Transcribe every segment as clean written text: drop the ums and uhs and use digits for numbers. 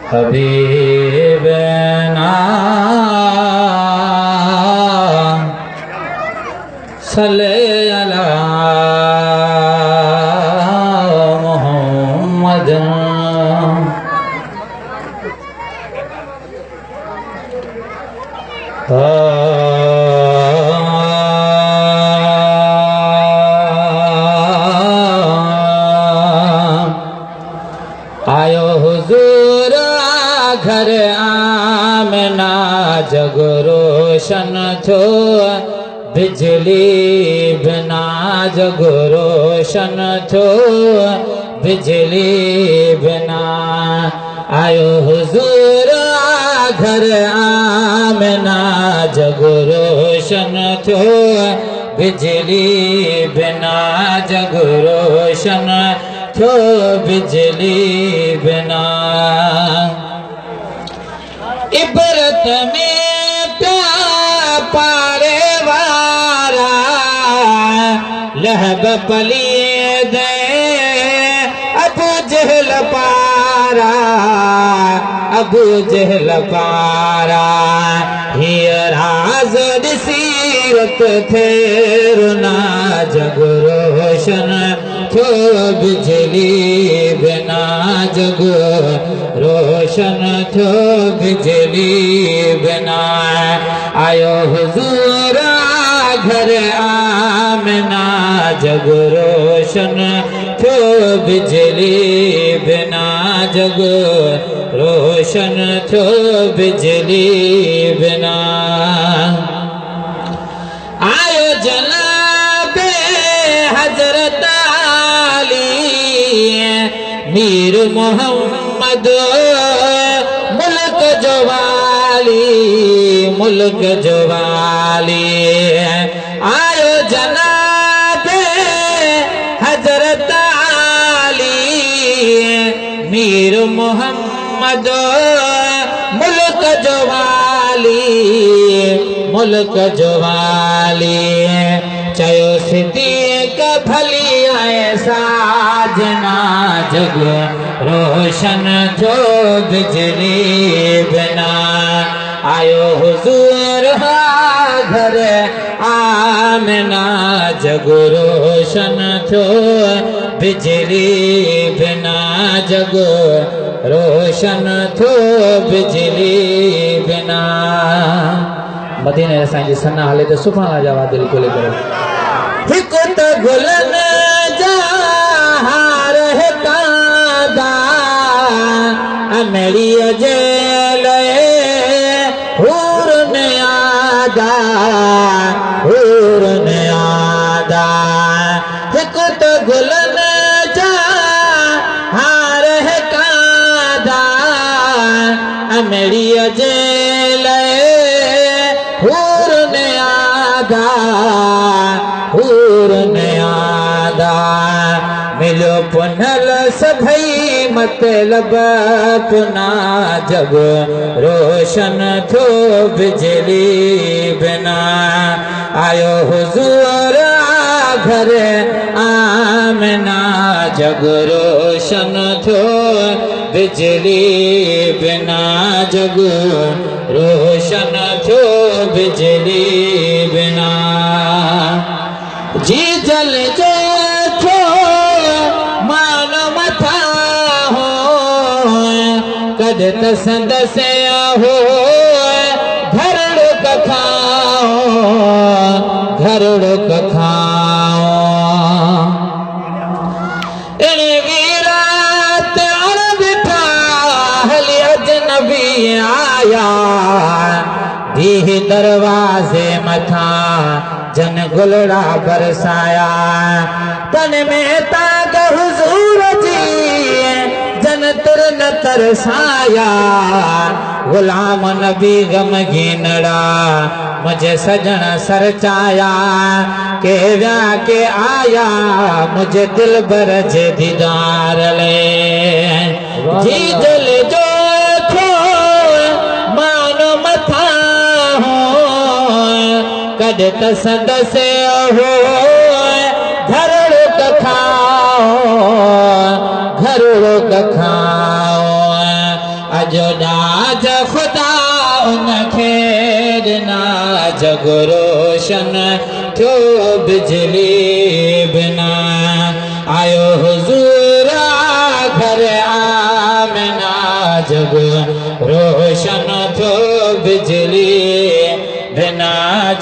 हबीबना सल्ले अला मुहम्मद। आयो हुजूर घर आमना जग रोशन थो, बिजली बिना जग रोशन थो, बिजली बिना। आयो हुजूर घर आमना जग रोशन थो, बिजली बिना जग रोशन थो, बिजली बिना। इबरत में पारे वारा लहब पलिए दे अबू जहल पारा, अबू जहल पारा। राज सीरत थे रुना जग रोशन थो, बिजली बिना जग रोशन थो, बिजली बिना। आयो हुजूर घर आमना जग रोशन थो, बिजली बिना जग रोशन थो, बिजली बिना। आयो जनाबे हजरत मीर मोहम्मद मुल्क जवाली, मुल्क जवाली। आयो जनाबे हजरत आली मीर मोहम्मद मुल्क जवाली, मुल्क जवाली। चयो सिद्दीक भली आए साजना जग रोशन थो, बिजली बिना। आयो हुजूर घर आमना जग रोशन थो, बिजली बिना जग रोशन थो, बिजली बिना। मदीने असांजी सना हले त सुभाणे जा दिल खोले करो। हिकु त गुलन जा हार है कादा, अमेड़ीअ जे लए हूर ने आदा, हूर ने आदा। हिकु त गुलन जा हार है कादा, अमेड़ीअ जे लए हूर ने आदा, हूर ने आदा। मिलो पुनल सभई मतलब पुना जग रोशन थो, बिजली बिना। आयो हुजूर घर आमना जग रोशन थो, बिजली बिना जग रोशन थो, बिजली बिना। जी जल जो थो मान मथा हो, कद तसंद से हो घरड़ कखाओ, घरड़ कखाओ। वीरात अरब हल अजनबी आया, दीह दरवाजे मथा जन गुलड़ा बरसाया। तन में ताग हुजूर जी जन तुर न तरसाया। गुलाम नबी गमगीनड़ा मुझे सजन सरचाया, के व्या के आया मुझे दिल बरज दीदार ले। जी दिल जो थो मानो मथा हो, कद तसद से हो घरड़ कखाओ, धरो खाओ अजो डाज खुदा उनखे ॾिना जग रोशन थियो बिजली बिना आयो हुजूर घर आमिना जग रोशन थियो बिजली बिना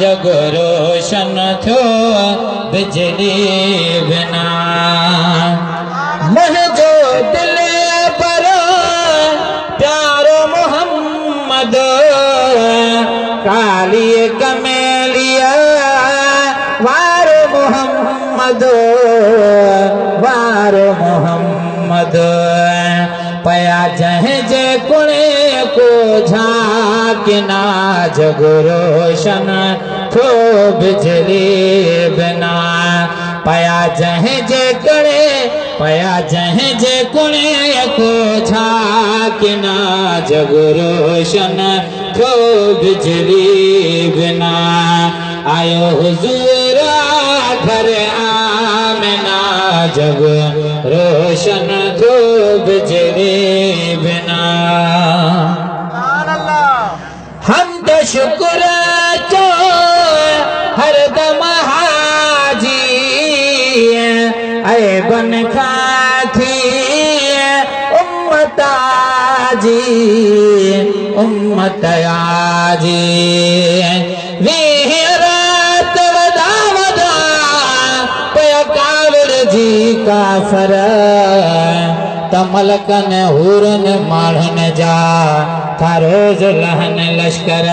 जग रोशन थियो बिजली बिना मुंहिंजो दिल पर प्यारो मोहम्मद काली कमेलिया वारो मोहम्मद वारो मोहम्मद पया जंहिंजे कुणे को झांकिना जग रोशन थियो बिजली बिना पया जंहिंजे कुणे को झांकिना जग रोशन थियो बिजली बिना आयो हुजूर घर आमिना जग रोशन थियो बिजली बिना हम तो शुक्र चो हरदम हाजी ऐ बन खाथी उम्मताजी उम्मताजी वीरत वदा वदा पया कावड़ जी काफर तमलकन हुरन माढ़न जा था रोज लहन लश्कर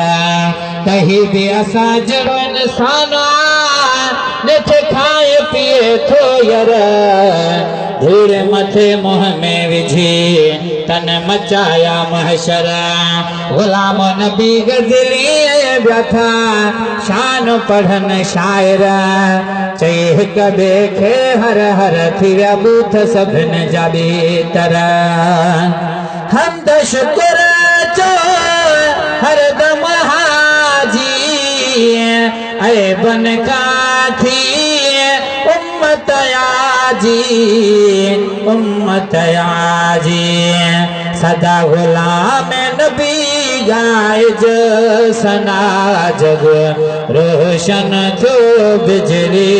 कहीं भी असा जड़ो इंसान निठ खाए पिए थो यर धूड़ मथे मुँह में विझी तन मचाया महशर गुलाम नबी गजली व्यथा शान पढ़न शायर चई हिक ॿिए खे हर हर थी विया बूथ सभिनि जा ॿी तरह हमद शुक्र चो हरदम हाजी ऐ बन काथी उम्मत आजी सदा गुलाम नबी गाइज सना जग रोशन थियो बिजली